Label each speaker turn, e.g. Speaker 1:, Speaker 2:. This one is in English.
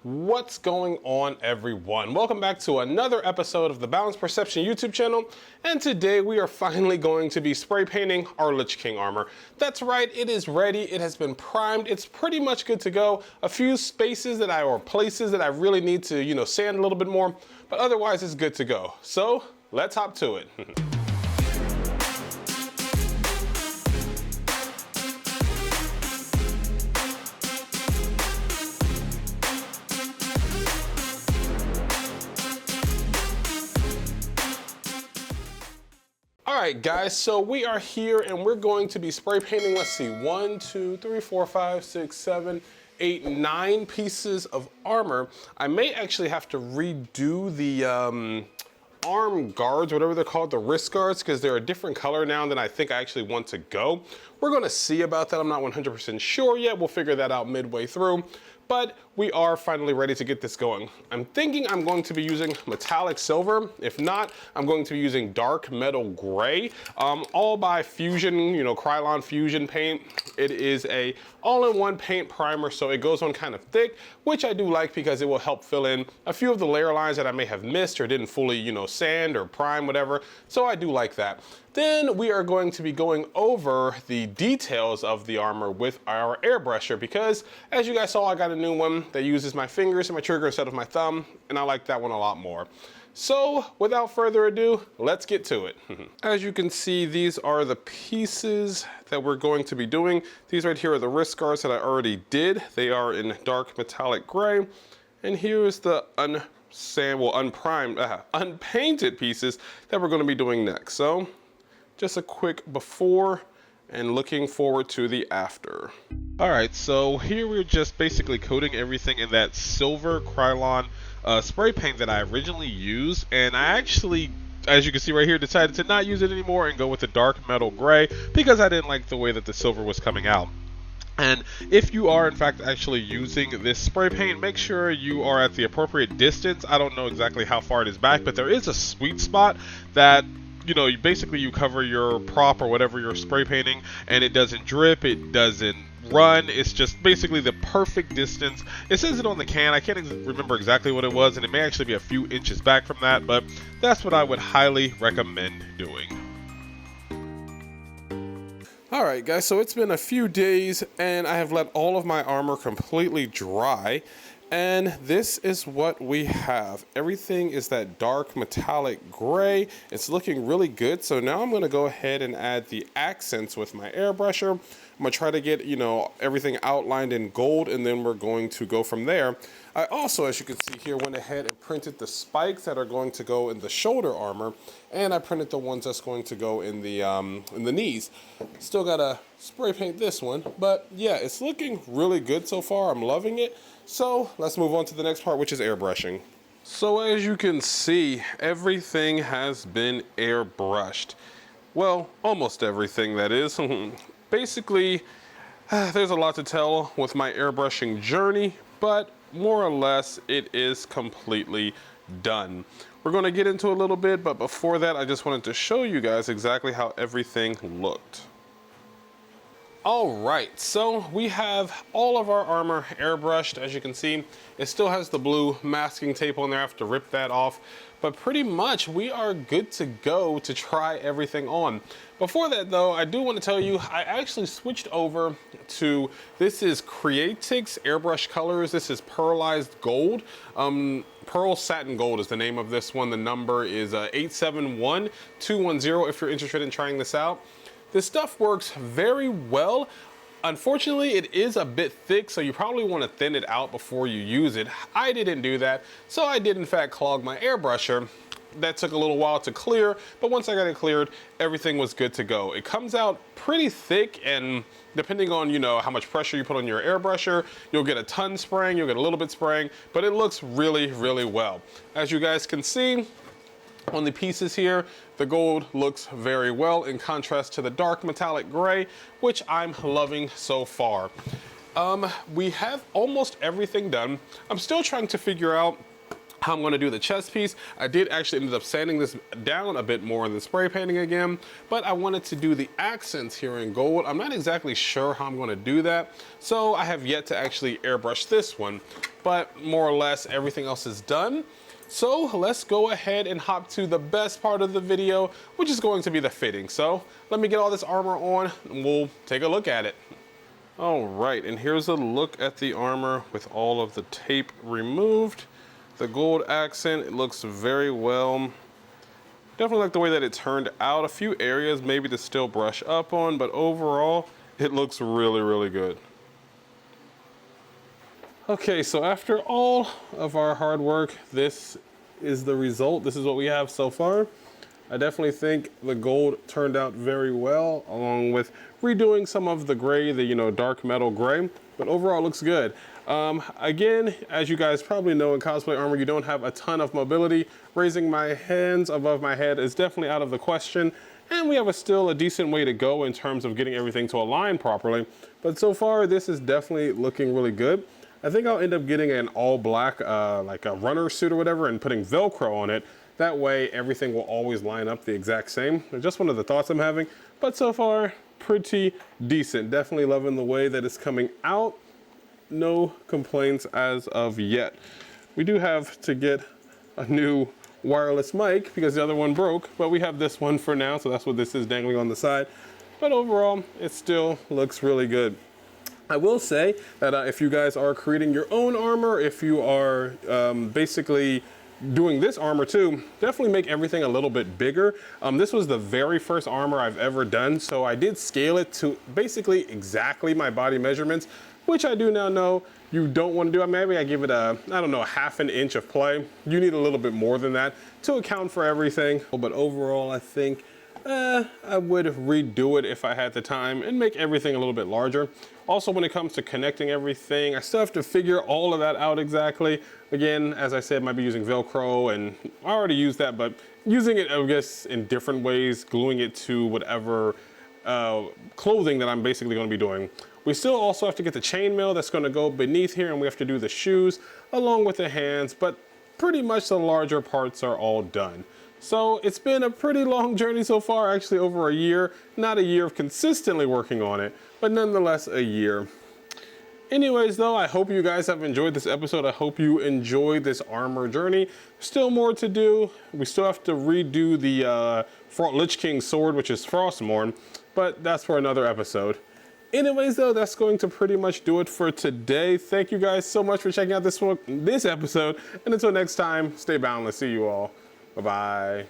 Speaker 1: What's going on, everyone? Welcome back to another episode of the Balanced Perception YouTube channel, and today we are finally going to be spray painting our Lich King armor. That's right, it is ready, it has been primed, it's pretty much good to go. A few spaces or places that I really need to, sand a little bit more, but otherwise it's good to go. So, let's hop to it. Alright guys, so we are here and we're going to be spray painting, let's see, 1, 2, 3, 4, 5, 6, 7, 8, 9 pieces of armor. I may actually have to redo the arm guards, whatever they're called, the wrist guards, because they're a different color now than I think I actually want to go. We're going to see about that. I'm not 100% sure yet. We'll figure that out midway through. But we are finally ready to get this going. I'm thinking I'm going to be using metallic silver. If not, I'm going to be using dark metal gray, all by Fusion, Krylon Fusion paint. It is a all-in-one paint primer, so it goes on kind of thick, which I do like because it will help fill in a few of the layer lines that I may have missed or didn't fully, sand or prime, whatever. So I do like that. Then we are going to be going over the details of the armor with our airbrusher because, as you guys saw, I got a new one that uses my fingers and my trigger instead of my thumb, and I like that one a lot more. So, without further ado, let's get to it. As you can see, these are the pieces that we're going to be doing. These right here are the wrist guards that I already did. They are in dark metallic gray. And here's the unpainted pieces that we're going to be doing next. So, just a quick before and looking forward to the after. All right, so here we're just basically coating everything in that silver Krylon spray paint that I originally used, and I actually, as you can see right here, decided to not use it anymore and go with the dark metal gray because I didn't like the way that the silver was coming out. And if you are in fact actually using this spray paint, make sure you are at the appropriate distance. I don't know exactly how far it is back, but there is a sweet spot that you cover your prop or whatever you're spray painting and it doesn't drip, it doesn't run, it's just basically the perfect distance. It says it on the can, I can't remember exactly what it was, and it may actually be a few inches back from that, but that's what I would highly recommend doing. Alright guys, so it's been a few days and I have let all of my armor completely dry. And this is what we have. Everything is that dark metallic gray. It's looking really good. So now I'm going to go ahead and add the accents with my airbrusher. I'm going to try to get, everything outlined in gold, and then we're going to go from there. I also, as you can see here, went ahead and printed the spikes that are going to go in the shoulder armor, and I printed the ones that's going to go in the knees. Still got to spray paint this one, but yeah, it's looking really good so far. I'm loving it. So let's move on to the next part, which is airbrushing. So as you can see, everything has been airbrushed. Well, almost everything, that is. Basically, there's a lot to tell with my airbrushing journey, but more or less it is completely done. We're going to get into a little bit, but before that, I just wanted to show you guys exactly how everything looked. Alright, so we have all of our armor airbrushed. As you can see, it still has the blue masking tape on there. I have to rip that off, but pretty much we are good to go to try everything on. Before that though, I do want to tell you, I actually switched over to, this is Creatix airbrush colors. This is pearlized gold. Pearl Satin Gold is the name of this one. The number is 871210 if you're interested in trying this out. This stuff works very well. Unfortunately, it is a bit thick, so you probably want to thin it out before you use it. I didn't do that, so I did in fact clog my airbrusher. That took a little while to clear, but once I got it cleared, everything was good to go. It comes out pretty thick, and depending on, how much pressure you put on your airbrusher, you'll get a ton spraying, you'll get a little bit spraying, but it looks really, really well. As you guys can see, on the pieces here, the gold looks very well in contrast to the dark metallic gray, which I'm loving so far. We have almost everything done. I'm still trying to figure out how I'm gonna do the chest piece. I did actually end up sanding this down a bit more in the spray painting again, but I wanted to do the accents here in gold. I'm not exactly sure how I'm gonna do that, so I have yet to actually airbrush this one, but more or less everything else is done. So let's go ahead and hop to the best part of the video, which is going to be the fitting. So let me get all this armor on and we'll take a look at it. All right, and here's a look at the armor with all of the tape removed. The gold accent, it looks very well. Definitely like the way that it turned out. A few areas maybe to still brush up on, but overall, it looks really, really good. Okay, so after all of our hard work, this is the result. This is what we have so far. I definitely think the gold turned out very well, along with redoing some of the gray, the dark metal gray, but overall looks good. Again, as you guys probably know, in cosplay armor, you don't have a ton of mobility. Raising my hands above my head is definitely out of the question, and we have still a decent way to go in terms of getting everything to align properly. But so far, this is definitely looking really good. I think I'll end up getting an all black, like a runner suit or whatever, and putting Velcro on it. That way, everything will always line up the exact same. Just one of the thoughts I'm having, but so far, pretty decent. Definitely loving the way that it's coming out. No complaints as of yet. We do have to get a new wireless mic because the other one broke, but we have this one for now, so that's what this is dangling on the side. But overall, it still looks really good. I will say that if you guys are creating your own armor, if you are basically doing this armor too, definitely make everything a little bit bigger. This was the very first armor I've ever done, so I did scale it to basically exactly my body measurements, which I do now know you don't want to do. Maybe I give it a, I don't know, half an inch of play. You need a little bit more than that to account for everything. But overall, I think I would redo it if I had the time and make everything a little bit larger. Also, when it comes to connecting everything, I still have to figure all of that out exactly. Again, as I said, might be using Velcro, and I already used that, but using it, I guess, in different ways, gluing it to whatever clothing that I'm basically going to be doing. We still also have to get the chainmail that's going to go beneath here, and we have to do the shoes along with the hands, but pretty much the larger parts are all done. So it's been a pretty long journey so far, actually over a year. Not a year of consistently working on it, but nonetheless a year. Anyways though, I hope you guys have enjoyed this episode. I hope you enjoyed this armor journey. Still more to do. We still have to redo the Lich King sword, which is Frostmourne, but that's for another episode. Anyways though, that's going to pretty much do it for today. Thank you guys so much for checking out this episode, and until next time, stay boundless. See you all. Bye-bye.